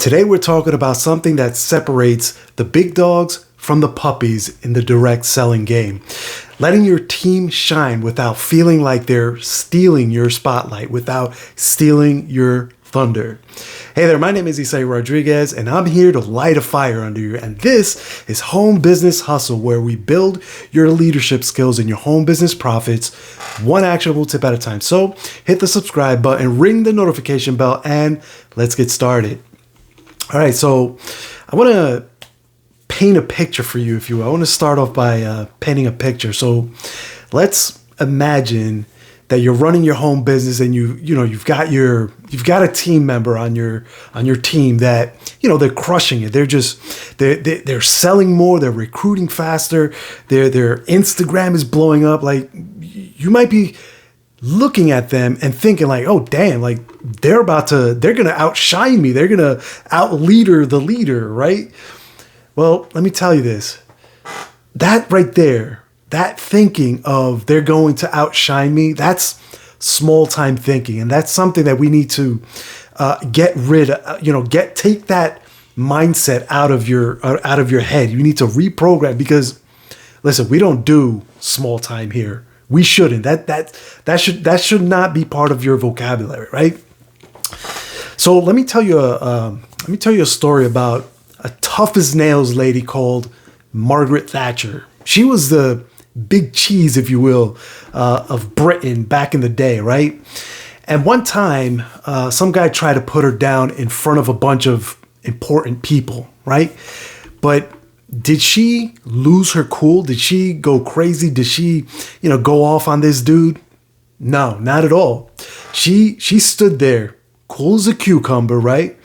Today we're talking about something that separates the big dogs from the puppies in the direct selling game. Letting your team shine without feeling like they're stealing your spotlight, without stealing your thunder. Hey there, my name is Isai Rodriguez, and I'm here to light a fire under you. And this is Home Business Hustle, where we build your leadership skills and your home business profits, one actionable tip at a time. So hit the subscribe button, ring the notification bell, and let's get started. All right, so I want to paint a picture for you, if you will. I want to start off by painting a picture. So let's imagine that you're running your home business, and you've got a team member on your team that they're crushing it. They're selling more, they're recruiting faster, their Instagram is blowing up. Like, you might be looking at them and thinking like, oh damn, like they're gonna outshine me, they're gonna out-leader the leader, right? Well, let me tell you this. That right there, that thinking of they're going to outshine me, that's small time thinking. And that's something that we need to get rid of, take that mindset out of your head. You need to reprogram, because listen, we don't do small time here. We shouldn't. That should not be part of your vocabulary, right? So let me tell you a story about a tough as nails lady called Margaret Thatcher. She was the big cheese, if you will, of Britain back in the day, right? And one time, some guy tried to put her down in front of a bunch of important people, right? But did she lose her cool? Did she go crazy? Did she, go off on this dude? No, not at all. She stood there, cool as a cucumber, right?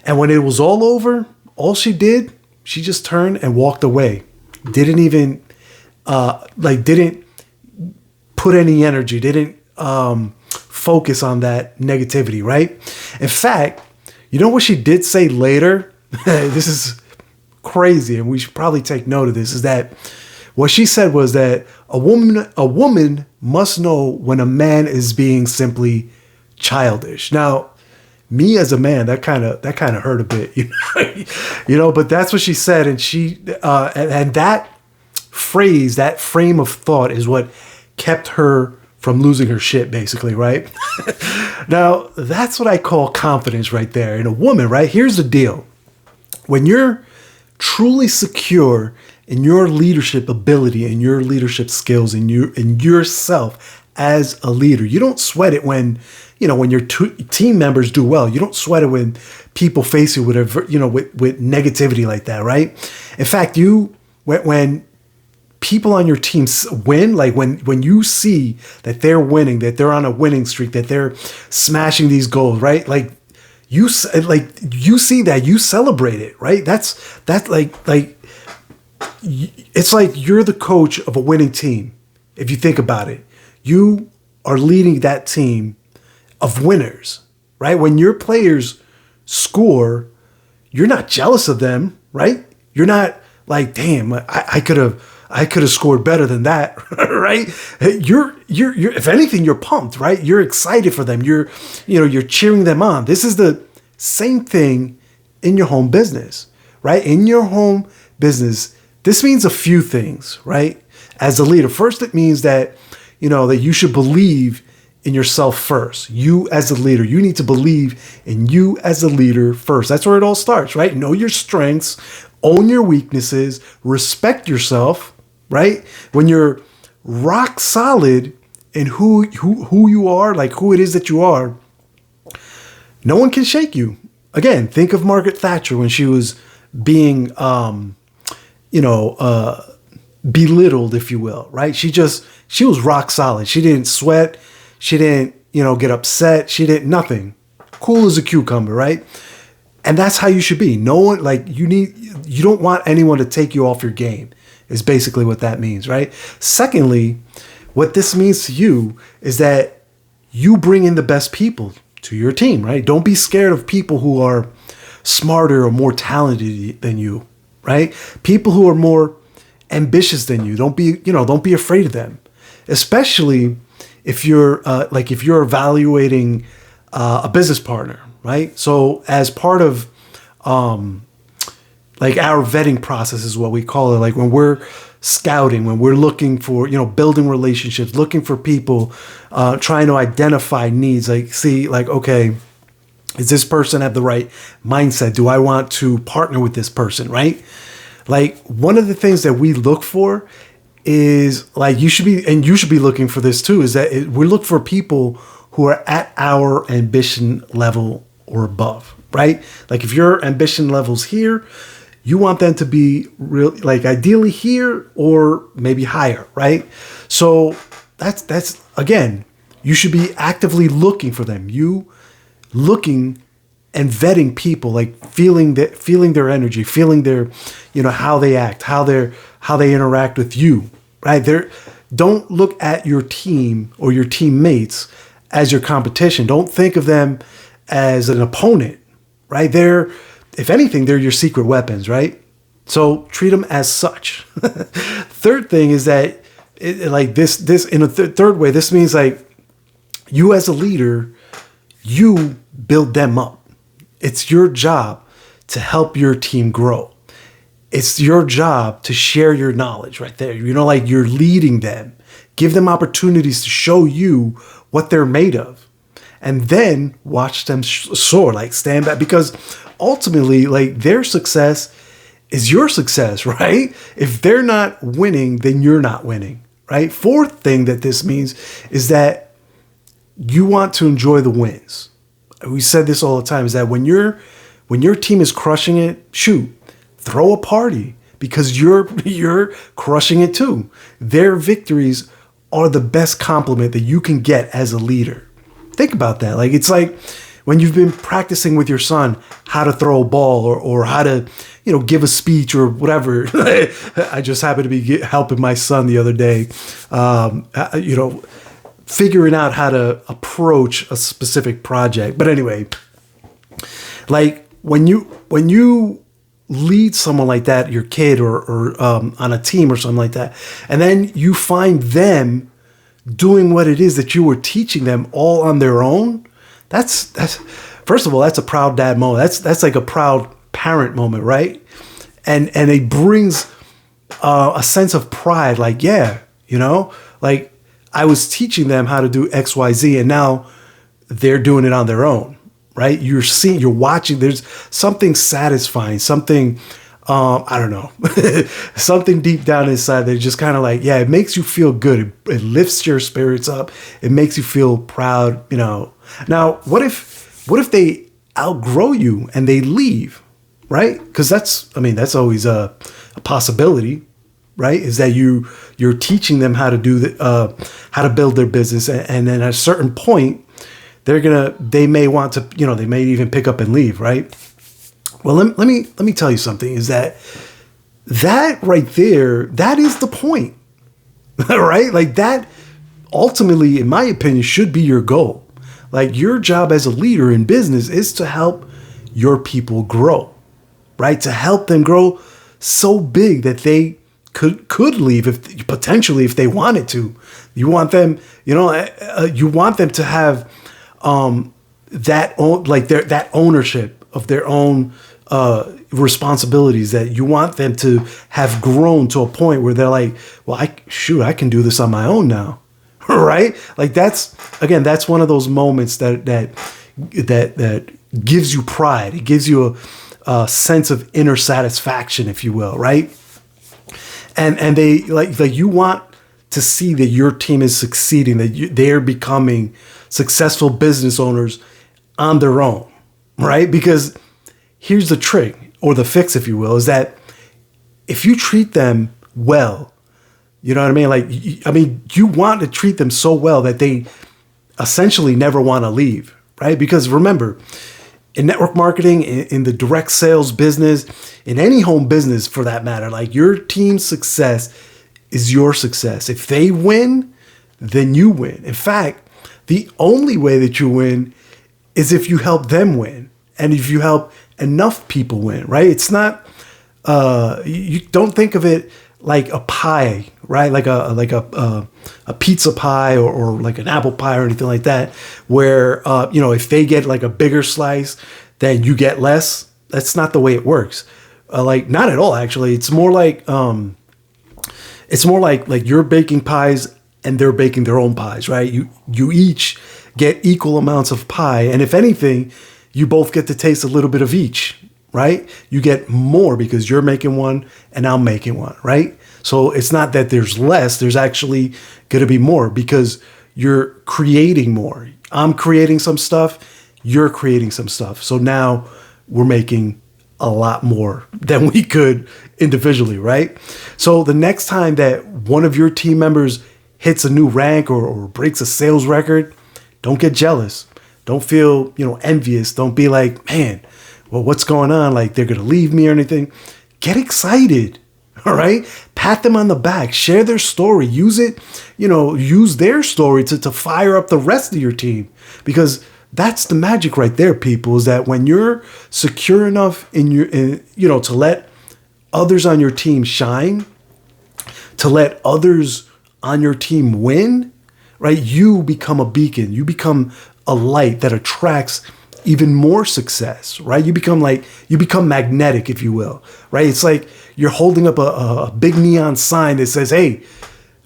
And when it was all over, all she did, she just turned and walked away. Didn't even, didn't put any energy, didn't focus on that negativity, right? In fact, you know what she did say later? This is crazy, and we should probably take note of this, is that what she said was that a woman must know when a man is being simply childish. Now, me as a man, that kind of hurt a bit, but that's what she said. And she, and that phrase, that frame of thought is what kept her from losing her shit, basically, right? Now, that's what I call confidence right there in a woman, right? Here's the deal. When you're truly secure in your leadership ability and your leadership skills and yourself as a leader, you don't sweat it when your team members do well. You don't sweat it when people face you with with negativity like that, right? In fact, when people on your team win, like when you see that they're winning, that they're on a winning streak, that they're smashing these goals, right? Like you see that, you celebrate it, right? That's it's like you're the coach of a winning team. If you think about it, you are leading that team of winners, right? When your players score, you're not jealous of them, right? You're not like, damn, I could have scored better than that, right? You're if anything, you're pumped, right? You're excited for them. You're cheering them on. This is the same thing in your home business, right? In your home business, this means a few things, right? As a leader, first, it means that that you should believe in yourself first. You as a leader, you need to believe in you as a leader first. That's where it all starts, right? Know your strengths, own your weaknesses, respect yourself, right? When you're rock solid in who you are, like who it is that you are, no one can shake you. Again, think of Margaret Thatcher when she was being, belittled, if you will, right? She was rock solid. She didn't sweat. She didn't, get upset. She didn't, nothing. Cool as a cucumber, right? And that's how you should be. No one, you don't want anyone to take you off your game, is basically what that means, right? Secondly, what this means to you is that you bring in the best people to your team, right? Don't be scared of people who are smarter or more talented than you, right? People who are more ambitious than you. Don't be afraid of them, especially if you're evaluating a business partner, right? So as part of like our vetting process is what we call it. Like when we're scouting, when we're looking for, building relationships, looking for people, trying to identify needs, like see, like, okay, does this person have the right mindset? Do I want to partner with this person, right? Like one of the things that we look for is like, you should be looking for this too, is that we look for people who are at our ambition level or above, right? Like if your ambition level's here, you want them to be real, like ideally here or maybe higher, right? So that's again, you should be actively looking for them. You looking and vetting people, like feeling their energy, feeling their, how they act, how they interact with you, right? Don't look at your team or your teammates as your competition. Don't think of them as an opponent, right? If anything, they're your secret weapons, right? So treat them as such. Third thing is that like this in a third way, this means like you as a leader, you build them up. It's your job to help your team grow. It's your job to share your knowledge right there. Like you're leading them. Give them opportunities to show you what they're made of. And then watch them soar, like stand back. Because ultimately, like their success is your success, right? If they're not winning, then you're not winning, right? Fourth thing that this means is that you want to enjoy the wins. We said this all the time, is that when your team is crushing it, throw a party because you're crushing it too. Their victories are the best compliment that you can get as a leader. Think about that. Like it's like when you've been practicing with your son how to throw a ball or how to, give a speech or whatever. I just happened to be helping my son the other day, figuring out how to approach a specific project. But anyway, like when you lead someone like that, your kid or on a team or something like that, and then you find them doing what it is that you were teaching them all on their own, that's first of all, that's a proud dad moment. That's like a proud parent moment, right? And it brings a sense of pride, like, yeah, like I was teaching them how to do X, Y, Z, and now they're doing it on their own, right? You're watching, there's something satisfying, something, I don't know, something deep down inside that just kind of like, yeah, it makes you feel good. It lifts your spirits up. It makes you feel proud, Now, what if they outgrow you and they leave, right? Because that's always a possibility, right? Is that you're teaching them how to how to build their business, and then at a certain point, they may want to, they may even pick up and leave, right? Well, let me tell you something. Is that right there? That is the point, right? Like that, ultimately, in my opinion, should be your goal. Like your job as a leader in business is to help your people grow, right? To help them grow so big that they could leave potentially if they wanted to. You want them, you want them to have that ownership of their own responsibilities, that you want them to have grown to a point where they're like, well, I can do this on my own now. Right? Like that's one of those moments that gives you pride. It gives you a sense of inner satisfaction, if you will, right? And they like you want to see that your team is succeeding, that they're becoming successful business owners on their own, right? Because here's the trick, or the fix, if you will, is that if you treat them well, you know what I mean? Like, you want to treat them so well that they essentially never want to leave, right? Because remember, in network marketing, in the direct sales business, in any home business for that matter, like your team's success is your success. If they win, then you win. In fact, the only way that you win is if you help them win, and if you help enough people win, right? It's not, you don't think of it like a pie, right? Like a pizza pie or like an apple pie or anything like that, where, if they get like a bigger slice, then you get less. That's not the way it works. Like, not at all, actually. It's more like you're baking pies and they're baking their own pies, right? You each get equal amounts of pie, and if anything, you both get to taste a little bit of each, right? You get more because you're making one and I'm making one, right? So it's not that there's less, there's actually going to be more because you're creating more. I'm creating some stuff, you're creating some stuff. So now we're making a lot more than we could individually, right? So the next time that one of your team members hits a new rank or breaks a sales record, don't get jealous. Don't feel, envious. Don't be like, man, well, what's going on? Like they're going to leave me or anything. Get excited. All right. Pat them on the back, share their story, use it, use their story to fire up the rest of your team, because that's the magic right there, people, is that when you're secure enough to let others on your team shine, to let others on your team win, right? You become a beacon. You become a light that attracts even more success, right? You become magnetic, if you will, right? It's like you're holding up a big neon sign that says, hey,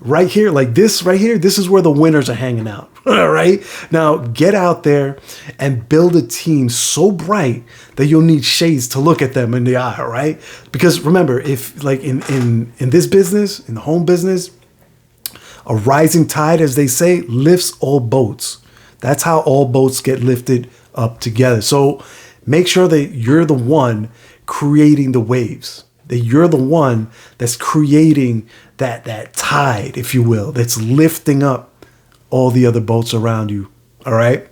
right here, like this right here, this is where the winners are hanging out. All right. Now get out there and build a team so bright that you'll need shades to look at them in the eye. Right. Because remember, if like in this business, in the home business, a rising tide, as they say, lifts all boats. That's how all boats get lifted up together. So make sure that you're the one creating the waves, that you're the one that's creating that tide, if you will, that's lifting up all the other boats around you. All right.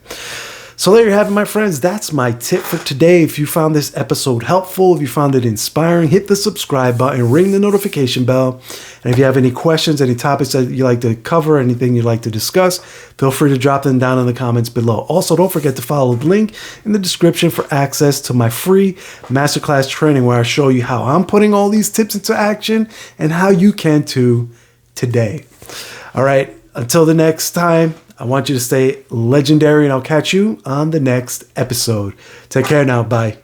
So there you have it, my friends. That's my tip for today. If you found this episode helpful, if you found it inspiring, hit the subscribe button, ring the notification bell. And if you have any questions, any topics that you'd like to cover, anything you'd like to discuss, feel free to drop them down in the comments below. Also, don't forget to follow the link in the description for access to my free masterclass training, where I show you how I'm putting all these tips into action and how you can too today. All right. Until the next time, I want you to stay legendary, and I'll catch you on the next episode. Take care now. Bye.